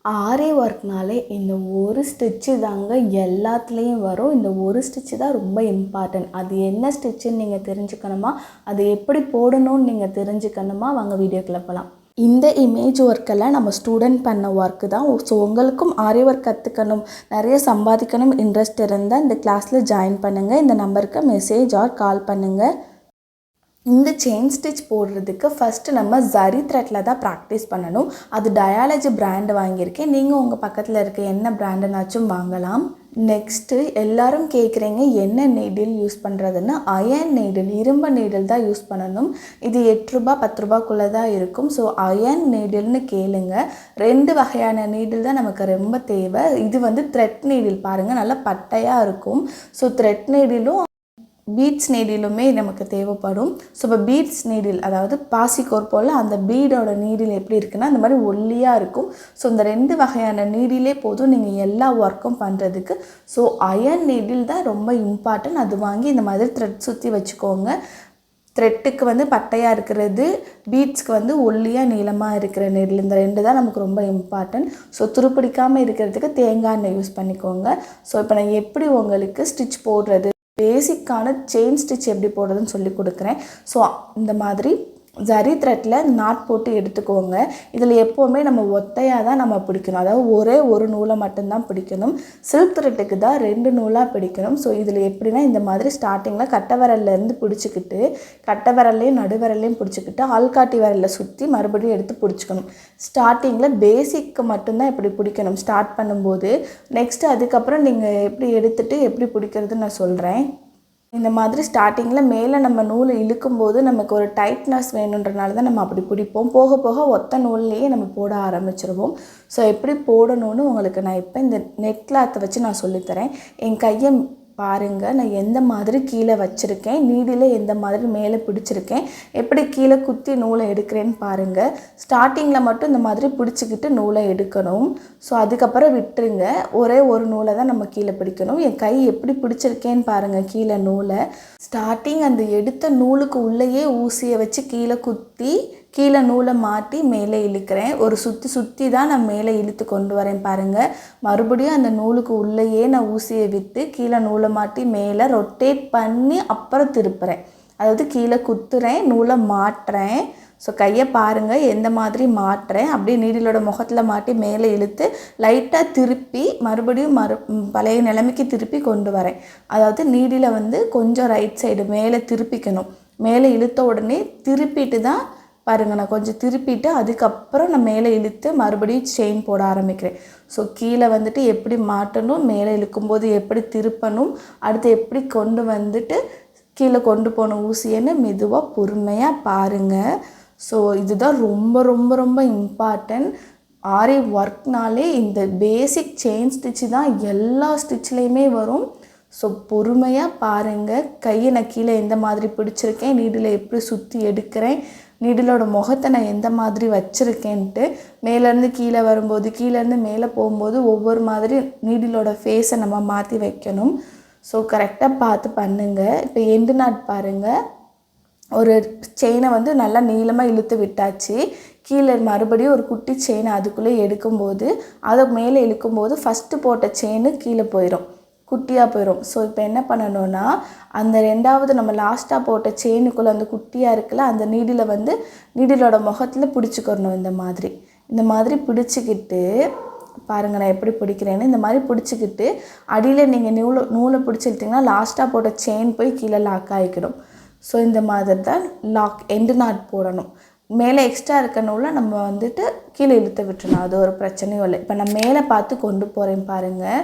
ஆரி ஒர்க்னாலே இந்த ஒரு ஸ்டிச்சு தாங்க எல்லாத்துலேயும் வரும். இந்த ஒரு ஸ்டிச்சு தான் ரொம்ப இம்பார்ட்டன்ட். அது என்ன ஸ்டிச்சுன்னு நீங்கள் தெரிஞ்சுக்கணுமா, அது எப்படி போடணும்னு நீங்கள் தெரிஞ்சுக்கணுமா, வாங்க வீடியோக்குள்ள போகலாம். இந்த இமேஜ் ஒர்க்கெல்லாம் நம்ம ஸ்டூடெண்ட் பண்ண ஒர்க்கு தான். ஸோ உங்களுக்கும் ஆரி ஒர்க் கற்றுக்கணும், நிறைய சம்பாதிக்கணும் இன்ட்ரெஸ்ட் இருந்தால் இந்த கிளாஸில் ஜாயின் பண்ணுங்கள். இந்த நம்பருக்கு மெசேஜ் ஆர் கால் பண்ணுங்கள். இந்த செயின் ஸ்டிச் போடுறதுக்கு ஃபஸ்ட்டு நம்ம ஜரி த்ரெட்டில் தான் ப்ராக்டிஸ் பண்ணணும். அது டயாலஜி பிராண்டு வாங்கியிருக்கேன். நீங்கள் உங்கள் பக்கத்தில் இருக்க என்ன பிராண்டுனாச்சும் வாங்கலாம். நெக்ஸ்ட்டு எல்லோரும் கேட்குறீங்க என்ன நீடில் யூஸ் பண்ணுறதுன்னு. அயன் நீடில், இரும்பு நீடில் தான் யூஸ் பண்ணணும். இது 8 ரூபா 10 ரூபாக்குள்ளே தான் இருக்கும். ஸோ அயன் நீடில்னு கேளுங்க. 2 வகையான நீடில் தான் நமக்கு ரொம்ப தேவை. இது வந்து த்ரெட் நீடில் பாருங்கள், நல்லா பட்டையாக இருக்கும். ஸோ த்ரெட் நீடிலும் பீட்ஸ் நீடிலுமே நமக்கு தேவைப்படும். ஸோ இப்போ பீட்ஸ் நீடில், அதாவது பாசிக்கோர் போல் அந்த பீடோட நீடில் எப்படி இருக்குன்னா அந்த மாதிரி ஒல்லியாக இருக்கும். ஸோ இந்த 2 வகையான நீடிலே போதும் நீங்கள் எல்லா ஒர்க்கும் பண்ணுறதுக்கு. ஸோ அயன் நீடில் தான் ரொம்ப இம்பார்ட்டன்ட். அது வாங்கி இந்த மாதிரி த்ரெட் சுற்றி வச்சுக்கோங்க. த்ரெட்டுக்கு வந்து பட்டையாக இருக்கிறது, பீட்ஸ்க்கு வந்து ஒல்லியாக நீளமாக இருக்கிற நீடில், இந்த 2 தான் நமக்கு ரொம்ப இம்பார்ட்டன்ட். ஸோ துருப்பிடிக்காமல் இருக்கிறதுக்கு தேங்காய் எண்ணெய் யூஸ் பண்ணிக்கோங்க. ஸோ இப்போ நான் எப்படி உங்களுக்கு ஸ்டிச் போடுறது, பேசிக்கான செயின் ஸ்டிச் எப்படி போடுறதுன்னு சொல்லி கொடுக்குறேன். ஸோ இந்த மாதிரி ஜரி த்ரெட்டில் நாட் போட்டு எடுத்துக்கோங்க. இதில் எப்போவுமே நம்ம ஒத்தையாக தான் நம்ம பிடிக்கணும், அதாவது ஒரே ஒரு நூலை மட்டும்தான் பிடிக்கணும். சில்க் த்ரெட்டுக்கு தான் 2 நூலாக பிடிக்கணும். ஸோ இதில் எப்படின்னா இந்த மாதிரி ஸ்டார்டிங்கில் கட்டை விரல்லேருந்து பிடிச்சிக்கிட்டு, கட்டை விரல்லையும் நடுவிரல்லையும் பிடிச்சிக்கிட்டு ஆள்காட்டி விரலில் சுற்றி மறுபடியும் எடுத்து பிடிச்சிக்கணும். ஸ்டார்டிங்கில் பேசிக்கு மட்டும்தான் இப்படி பிடிக்கணும் ஸ்டார்ட் பண்ணும்போது. நெக்ஸ்ட்டு அதுக்கப்புறம் நீங்கள் எப்படி எடுத்துகிட்டு எப்படி பிடிக்கிறதுன்னு நான் சொல்கிறேன். இந்த மாதிரி ஸ்டார்டிங்கில் மேலே நம்ம நூலை இழுக்கும்போது நமக்கு ஒரு டைட்னஸ் வேணுன்றனால தான் நம்ம அப்படி பிடிப்போம். போக போக ஒத்த நூல்லையே நம்ம போட ஆரம்பிச்சிருவோம். ஸோ எப்படி போடணும்னு உங்களுக்கு நான் இப்போ இந்த நெட் கிளாத்தை வச்சு நான் சொல்லித்தரேன். என் கையை பாருங்கள், நான் எந்த மாதிரி கீழே வச்சுருக்கேன், நீடில் எந்த மாதிரி மேலே பிடிச்சிருக்கேன், எப்படி கீழே குத்தி நூலை எடுக்கிறேன்னு பாருங்கள். ஸ்டார்டிங்கில் மட்டும் இந்த மாதிரி பிடிச்சிக்கிட்டு நூலை எடுக்கணும். ஸோ அதுக்கப்புறம் விட்டுருங்க. ஒரே ஒரு நூலை தான் நம்ம கீழே பிடிக்கணும். என் கை எப்படி பிடிச்சிருக்கேன்னு பாருங்கள். கீழே நூலை ஸ்டார்டிங் அந்த எடுத்த நூலுக்கு உள்ளேயே ஊசியை வச்சு கீழே குத்தி கீழே நூலை மாட்டி மேலே இழுக்கிறேன். ஒரு சுற்றி தான் நான் மேலே இழுத்து கொண்டு வரேன் பாருங்கள். மறுபடியும் அந்த நூலுக்கு உள்ளேயே நான் ஊசியை விட்டு கீழே நூலை மாட்டி மேலே ரொட்டேட் பண்ணி அப்புறம் திருப்புறேன். அதாவது கீழே குத்துறேன், நூலை மாட்டுறேன். ஸோ கையை பாருங்கள் எந்த மாதிரி மாட்டுறேன். அப்படியே நீடிலோட முகத்தில் மாட்டி மேலே இழுத்து லைட்டாக திருப்பி மறுபடியும் பழைய நிலைமைக்கு திருப்பி கொண்டு வரேன். அதாவது நீடில் வந்து கொஞ்சம் ரைட் சைடு மேலே திருப்பிக்கணும். மேலே இழுத்த உடனே திருப்பிட்டு தான் பாருங்கள், நான் கொஞ்சம் திருப்பிட்டு அதுக்கப்புறம் நான் மேலே இழுத்து மறுபடியும் செயின் போட ஆரம்பிக்கிறேன். ஸோ கீழே வந்துட்டு எப்படி மாட்டணும், மேலே இழுக்கும்போது எப்படி திருப்பணும், அடுத்து எப்படி கொண்டு வந்துட்டு கீழே கொண்டு போன ஊசியன்னு மெதுவாக பொறுமையாக பாருங்கள். ஸோ இதுதான் ரொம்ப ரொம்ப ரொம்ப இம்பார்ட்டன்ட். ஆரி ஒர்க்னாலே இந்த பேசிக் செயின் ஸ்டிச்சு தான் எல்லா ஸ்டிச்லேயுமே வரும். ஸோ பொறுமையாக பாருங்கள். கையை நான் கீழே எந்த மாதிரி பிடிச்சிருக்கேன், நீடில் எப்படி சுற்றி எடுக்கிறேன், நீடிலோட முகத்தை நான் எந்த மாதிரி வச்சுருக்கேன்ட்டு, மேலேருந்து கீழே வரும்போது கீழேருந்து மேலே போகும்போது ஒவ்வொரு மாதிரி நீடிலோட ஃபேஸை நம்ம மாற்றி வைக்கணும். ஸோ கரெக்டாக பார்த்து பண்ணுங்கள். இப்போ எண்டு நாட் பாருங்கள். ஒரு செயினை வந்து நல்லா நீளமாக இழுத்து விட்டாச்சு. கீழே மறுபடியும் ஒரு குட்டி செயினை அதுக்குள்ளே எடுக்கும்போது அதை மேலே இழுக்கும்போது ஃபஸ்ட்டு போட்ட செயின் கீழே போயிடும், குட்டியாக போயிடும். ஸோ இப்போ என்ன பண்ணணும்னா அந்த 2வது நம்ம லாஸ்ட்டாக போட்ட செயினுக்குள்ளே அந்த குட்டியாக இருக்குல்ல, அந்த நீடில் வந்து நீடிலோட முகத்தில் பிடிச்சிக்கணும். இந்த மாதிரி பிடிச்சிக்கிட்டு பாருங்கள் நான் எப்படி பிடிக்கிறேன்னு. இந்த மாதிரி பிடிச்சிக்கிட்டு அடியில் நீங்கள் நூலை பிடிச்சிக்கிட்டிங்கன்னா லாஸ்ட்டாக போட்ட செயின் போய் கீழே லாக் ஆகிக்கிடும். ஸோ இந்த மாதிரி தான் எண்டு நாட் போடணும். மேலே எக்ஸ்ட்ரா இருக்க நூலை நம்ம வந்துட்டு கீழே இழுத்து விட்டுறணும், அது ஒரு பிரச்சனையும் இல்லை. இப்போ நான் மேலே பார்த்து கொண்டு போகிறேன் பாருங்கள்.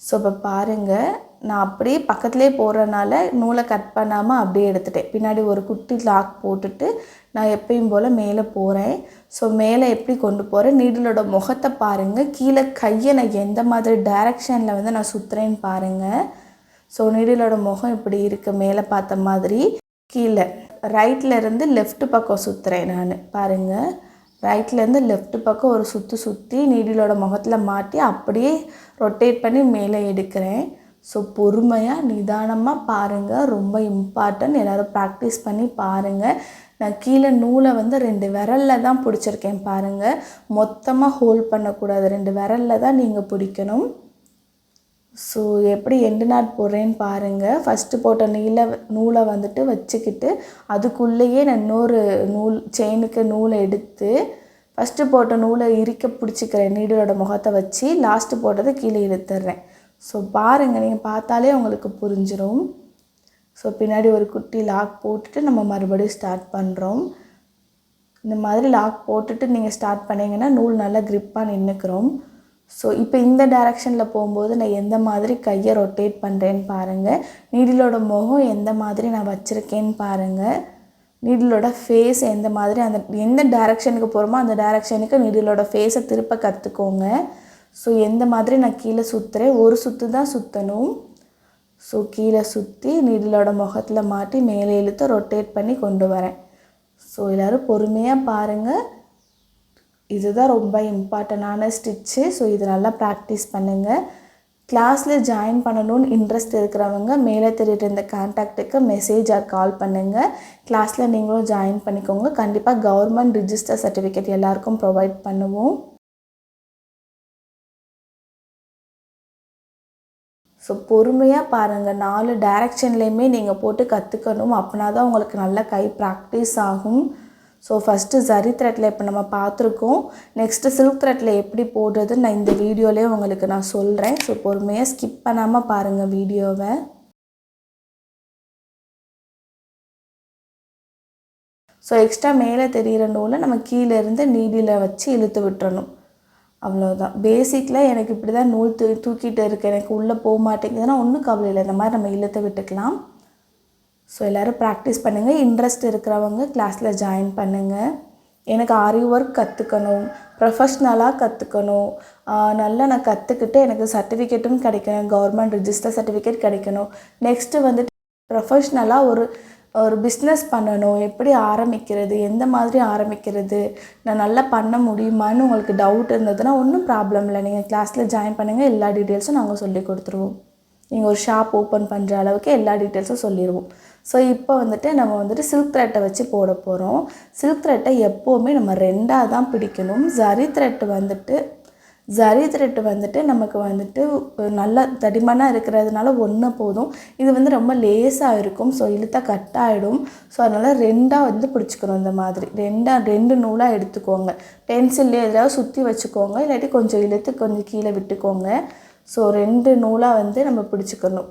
ஸோ இப்போ பாருங்கள், நான் அப்படியே பக்கத்துலேயே போடுறதுனால நூலை கட் பண்ணாமல் அப்படியே எடுத்துட்டேன். பின்னாடி ஒரு குட்டி லாக் போட்டுட்டு நான் எப்பயும் போல் மேலே போகிறேன். ஸோ மேலே எப்படி கொண்டு போகிறேன், நீடிலோட முகத்தை பாருங்கள். கீழே கையை நான் எந்த மாதிரி டைரெக்ஷனில் வந்து நான் சுற்றுறேன்னு பாருங்கள். ஸோ நீடிலோட முகம் இப்படி இருக்குது மேலே பார்த்த மாதிரி. கீழே ரைட்லேருந்து லெஃப்ட் பக்கம் சுற்றுறேன் நான் பாருங்கள். ரைட்லேருந்து லெஃப்ட் பக்கம் ஒரு சுற்றி நீடிலோட முகத்தில் மாட்டி அப்படியே ரொட்டேட் பண்ணி மேலே எடுக்கிறேன். ஸோ பொறுமையாக நிதானமாக பாருங்கள், ரொம்ப இம்பார்ட்டன்ட். எல்லோரும் ப்ராக்டிஸ் பண்ணி பாருங்கள். நான் கீழே நூலை வந்து 2 விரலில் தான் பிடிச்சிருக்கேன் பாருங்கள். மொத்தமாக ஹோல்ட் பண்ணக்கூடாது, 2 விரலில் தான் நீங்கள் பிடிக்கணும். ஸோ எப்படி எண்டு நாட் போடுறேன்னு பாருங்கள். ஃபஸ்ட்டு போட்ட நூலை வந்துட்டு வச்சுக்கிட்டு அதுக்குள்ளேயே நான் இன்னொரு செயினுக்கு நூலை எடுத்து ஃபஸ்ட்டு போட்ட நூலை பிடிச்சிக்கிறேன் நீடிலோட முகத்தை வச்சு. லாஸ்ட்டு போட்டதை கீழே இழுத்துடுறேன். ஸோ பாருங்கள், நீங்கள் பார்த்தாலே உங்களுக்கு புரிஞ்சிடும். ஸோ பின்னாடி ஒரு குட்டி லாக் போட்டுட்டு நம்ம மறுபடியும் ஸ்டார்ட் பண்ணுறோம். இந்த மாதிரி லாக் போட்டுட்டு நீங்கள் ஸ்டார்ட் பண்ணிங்கன்னா நூல் நல்லா க்ரிப்பாக நின்றுக்கிறோம். ஸோ இப்போ இந்த டைரெக்ஷனில் போகும்போது நான் எந்த மாதிரி கையை ரொட்டேட் பண்ணுறேன்னு பாருங்கள். நீடிலோட முகம் எந்த மாதிரி நான் வச்சுருக்கேன்னு பாருங்கள். நீடிலோட ஃபேஸ் எந்த மாதிரி எந்த டைரெக்ஷனுக்கு போகிறோமோ அந்த டைரெக்ஷனுக்கு நீடிலோட ஃபேஸை திருப்ப கற்றுக்கோங்க. ஸோ எந்த மாதிரி நான் கீழே சுற்றுறேன், ஒரு சுற்று தான் சுற்றணும். ஸோ கீழே சுற்றி நீடிலோட முகத்தில் மாட்டி மேலே இழுத்து ரொட்டேட் பண்ணி கொண்டு வரேன். ஸோ எல்லோரும் பொறுமையாக பாருங்கள். இதுதான் ரொம்ப இம்பார்ட்டண்டான ஸ்டிச்சு. ஸோ இது நல்லா ப்ராக்டிஸ் பண்ணுங்கள். கிளாஸில் ஜாயின் பண்ணணும்னு இன்ட்ரெஸ்ட் இருக்கிறவங்க மேலே தெரியுற இந்த கான்டாக்டுக்கு மெசேஜ் ஆர் கால் பண்ணுங்கள். கிளாஸில் நீங்களும் ஜாயின் பண்ணிக்கோங்க. கண்டிப்பாக கவர்மெண்ட் ரிஜிஸ்டர் சர்டிஃபிகேட் எல்லாருக்கும் ப்ரொவைட் பண்ணுவோம். ஸோ பொறுமையாக பாருங்கள். 4 டைரெக்ஷன்லேயுமே நீங்கள் போட்டு கற்றுக்கணும். அப்படின்னா தான் உங்களுக்கு நல்ல கை ப்ராக்டிஸ் ஆகும். ஸோ ஃபஸ்ட்டு ஜரி த்ரெட்டில் இப்போ நம்ம பார்த்துருக்கோம். நெக்ஸ்ட்டு சில்க் த்ரெட்டில் எப்படி போடுறதுன்னு நான் இந்த வீடியோலேயே உங்களுக்கு நான் சொல்கிறேன். ஸோ பொறுமையாக ஸ்கிப் பண்ணாமல் பாருங்கள் வீடியோவை. ஸோ எக்ஸ்ட்ரா மேலே தெரிகிற நூலை நம்ம கீழேருந்து நீடியில் வச்சு இழுத்து விட்டுறணும். அவ்வளோதான். பேசிக்கில் எனக்கு இப்படி தான் நூல் தூக்கிட்டு இருக்குது, எனக்கு உள்ளே போக மாட்டேங்குதுன்னா ஒன்றும் கவலை இல்லை, இந்த மாதிரி நம்ம இழுத்து விட்டுக்கலாம். ஸோ எல்லோரும் ப்ராக்டிஸ் பண்ணுங்கள். இன்ட்ரெஸ்ட் இருக்கிறவங்க கிளாஸில் ஜாயின் பண்ணுங்கள். எனக்கு ஆரி ஒர்க் கற்றுக்கணும், ப்ரொஃபஷ்னலாக கற்றுக்கணும், நல்லா நான் கற்றுக்கிட்டு எனக்கு சர்டிஃபிகேட்டும் கிடைக்கணும், கவர்மெண்ட் ரிஜிஸ்டர் சர்டிஃபிகேட் கிடைக்கணும். நெக்ஸ்ட்டு வந்துட்டு ப்ரொஃபஷ்னலாக ஒரு பிஸ்னஸ் பண்ணணும், எப்படி ஆரம்பிக்கிறது, எந்த மாதிரி ஆரம்பிக்கிறது, நான் நல்லா பண்ண முடியுமான்னு உங்களுக்கு டவுட் இருந்ததுன்னா ஒன்றும் ப்ராப்ளம் இல்லை, நீங்கள் கிளாஸில் ஜாயின் பண்ணுங்கள். எல்லா டீட்டெயில்ஸும் நாங்கள் சொல்லி கொடுத்துருவோம். நீங்கள் ஒரு ஷாப் ஓப்பன் பண்ணுற அளவுக்கு எல்லா டீட்டெயில்ஸும் சொல்லிடுவோம். ஸோ இப்போ வந்துட்டு நம்ம வந்துட்டு சில்க் த்ரெட்டை வச்சு போட போகிறோம். சில்க் த்ரெட்டை எப்போவுமே நம்ம 2ஆக தான் பிடிக்கணும். ஜரி த்ரெட்டு வந்துட்டு நமக்கு வந்துட்டு நல்லா தடிமனாக இருக்கிறதுனால ஒன்று போதும். இது வந்து ரொம்ப லேஸாக இருக்கும். ஸோ இழுத்தா கட் ஆகிடும். ஸோ அதனால் 2ஆக வந்து பிடிச்சிக்கணும். இந்த மாதிரி 2 நூலாக எடுத்துக்கோங்க. பென்சில்லே எதாவது சுற்றி வச்சுக்கோங்க, இல்லாட்டி கொஞ்சம் இழுத்து கொஞ்சம் கீழே விட்டுக்கோங்க. ஸோ 2 நூலாக வந்து நம்ம பிடிச்சிக்கணும்,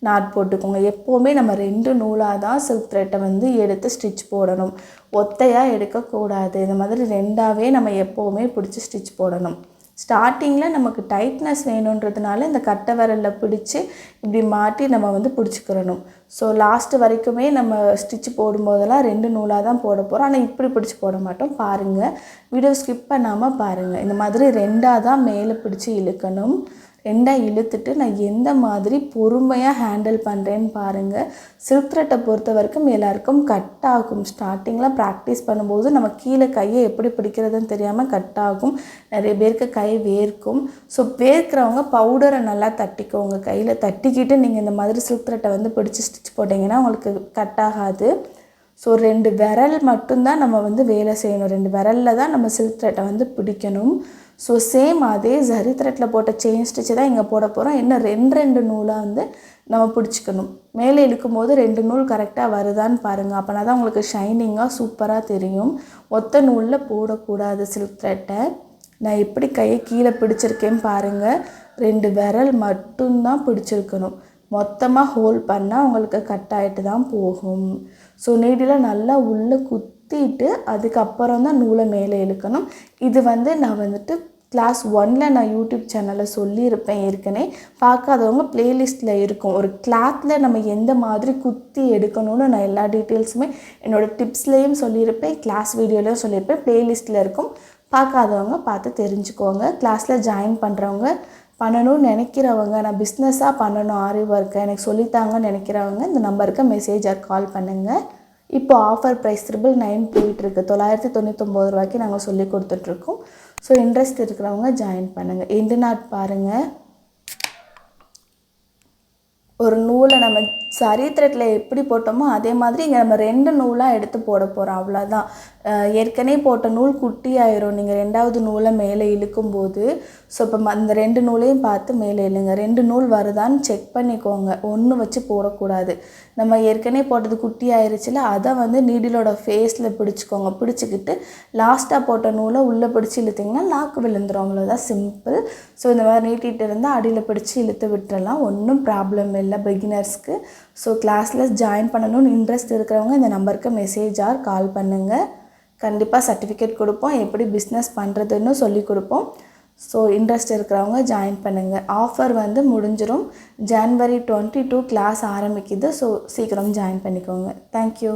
நாட் போட்டுக்கோங்க. எப்போவுமே நம்ம 2 நூலாக தான் சில்க் த்ரெட்டை வந்து எடுத்து ஸ்டிச் போடணும், ஒத்தையாக எடுக்கக்கூடாது. இந்த மாதிரி 2ஆகவே நம்ம எப்போவுமே பிடிச்சி ஸ்டிச் போடணும். ஸ்டார்டிங்கில் நமக்கு டைட்னஸ் வேணுன்றதுனால இந்த கட்டை விரலில் பிடிச்சி இப்படி மாட்டி நம்ம வந்து பிடிச்சிக்கிறணும். ஸோ லாஸ்ட்டு வரைக்குமே நம்ம ஸ்டிச் போடும்போதெல்லாம் 2 நூலாக தான் போட போகிறோம். ஆனால் இப்படி பிடிச்சி போட மாட்டோம். பாருங்கள், வீடியோ ஸ்கிப் பண்ணாமல் பாருங்கள். இந்த மாதிரி 2ஆக தான் மேலே பிடிச்சி இழுக்கணும். 2ஆக இழுத்துட்டு நான் எந்த மாதிரி பொறுமையாக ஹேண்டில் பண்ணுறேன்னு பாருங்கள். சில்க் த்ரெட்டை பொறுத்த வரைக்கும் எல்லாருக்கும் கட் ஆகும். ஸ்டார்டிங்கில் ப்ராக்டிஸ் பண்ணும்போது நம்ம கீழே கையை எப்படி பிடிக்கிறதுன்னு தெரியாமல் கட் ஆகும். நிறைய பேருக்கு கை வேர்க்கும். ஸோ வேர்க்கிறவங்க பவுடரை நல்லா தட்டிக்கோங்க. கையில் தட்டிக்கிட்டு நீங்கள் இந்த மாதிரி சில்க் த்ரெட்டை வந்து பிடிச்சி ஸ்டிச் போட்டிங்கன்னா உங்களுக்கு கட் ஆகாது. ஸோ 2 விரல் மட்டும்தான் நம்ம வந்து வேலை செய்யணும். 2 விரலில் தான் நம்ம சில்க் த்ரெட்டை வந்து பிடிக்கணும். ஸோ சேம் அதே ஜரி த்ரெட்டில் போட்ட செயின் ஸ்டிச்சு தான் இங்கே போட போகிறோம். இன்னும் 2 நூலாக வந்து நம்ம பிடிச்சிக்கணும். மேலே இழுக்கும் போது 2 நூல் கரெக்டாக வருதான்னு பாருங்கள். அப்போனா தான் உங்களுக்கு ஷைனிங்காக சூப்பராக தெரியும். ஒத்த நூலில் போடக்கூடாது சில்க் த்ரெட்டை. நான் எப்படி கையை கீழே பிடிச்சிருக்கேன்னு பாருங்கள். 2 விரல் மட்டும்தான் பிடிச்சிருக்கணும். மொத்தமாக ஹோல்ட் பண்ணால் உங்களுக்கு கட் ஆகிட்டு தான் போகும். ஸோ நீடில் நல்லா உள்ளே குத்திட்டு அதுக்கப்புறம் தான் நூலை மேலே இழுக்கணும். இது வந்து நான் வந்துட்டு கிளாஸ் 1ல் நான் யூடியூப் சேனலில் சொல்லியிருப்பேன் ஏற்கனவே. பார்க்காதவங்க ப்ளேலிஸ்ட்டில் இருக்கும். ஒரு கிளாத்தில் நம்ம எந்த மாதிரி குத்தி எடுக்கணும்னு நான் எல்லா டீட்டெயில்ஸுமே என்னோடய டிப்ஸ்லேயும் சொல்லியிருப்பேன், கிளாஸ் வீடியோலையும் சொல்லியிருப்பேன். ப்ளேலிஸ்ட்டில் இருக்கும். பார்க்காதவங்க பார்த்து தெரிஞ்சுக்கோங்க. கிளாஸில் ஜாயின் பண்ணுறவங்க, பண்ணணும்னு நினைக்கிறவங்க, நான் பிஸ்னஸாக பண்ணணும் ஆரி ஒர்க்கை எனக்கு சொல்லித்தாங்கன்னு நினைக்கிறவங்க இந்த நம்பருக்கு மெசேஜ் ஆர் கால் பண்ணுங்கள். இப்போ ஆஃபர் ப்ரைஸ் 999 போயிட்டுருக்கு. 999 ரூபாய்க்கு நாங்கள் சொல்லி கொடுத்துட்ருக்கோம். ஸோ இன்ட்ரெஸ்ட் இருக்கிறவங்க ஜாயின் பண்ணுங்கள். எண்டு நாட் பாருங்கள். ஒரு நூலை நம்ம சரி த்ரெட்டில் எப்படி போட்டோமோ அதே மாதிரி இங்கே நம்ம 2 நூலாக எடுத்து போட போகிறோம், அவ்வளோதான். ஏற்கனவே போட்ட நூல் குட்டியாயிரும் நீங்கள் 2வது நூலை மேலே இழுக்கும்போது. ஸோ இப்போ அந்த 2 நூலையும் பார்த்து மேலே இழுங்க. 2 நூல் வருதான்னு செக் பண்ணிக்கோங்க, ஒன்று வச்சு போடக்கூடாது. நம்ம ஏற்கனவே போட்டது குட்டி ஆயிருச்சுல, அதை வந்து நீடிலோட ஃபேஸில் பிடிச்சிக்கோங்க. பிடிச்சிக்கிட்டு லாஸ்ட்டாக போட்ட நூலை உள்ளே பிடிச்சி இழுத்திங்கன்னா லாக்கு விழுந்துடும், அவ்வளோதான், சிம்பிள். ஸோ இந்த மாதிரி நீட்டிகிட்டு இருந்தால் அடியில் பிடிச்சி இழுத்து விட்டுறலாம், ஒன்றும் ப்ராப்ளம் இல்லை பிகினர்ஸ்க்கு. ஸோ கிளாஸில் ஜாயின் பண்ணணும்னு இன்ட்ரெஸ்ட் இருக்கிறவங்க இந்த நம்பருக்கு மெசேஜ் ஆர் கால் பண்ணுங்கள். கண்டிப்பாக சர்டிஃபிகேட் கொடுப்போம், எப்படி பிஸ்னஸ் பண்ணுறதுன்னு சொல்லி கொடுப்போம். ஸோ இன்ட்ரெஸ்ட் இருக்கிறவங்க ஜாயின் பண்ணுங்கள். ஆஃபர் வந்து முடிஞ்சிடும், January 22 கிளாஸ் ஆரம்பிக்குது. ஸோ சீக்கிரம் ஜாயின் பண்ணிக்கோங்க. தேங்க்யூ.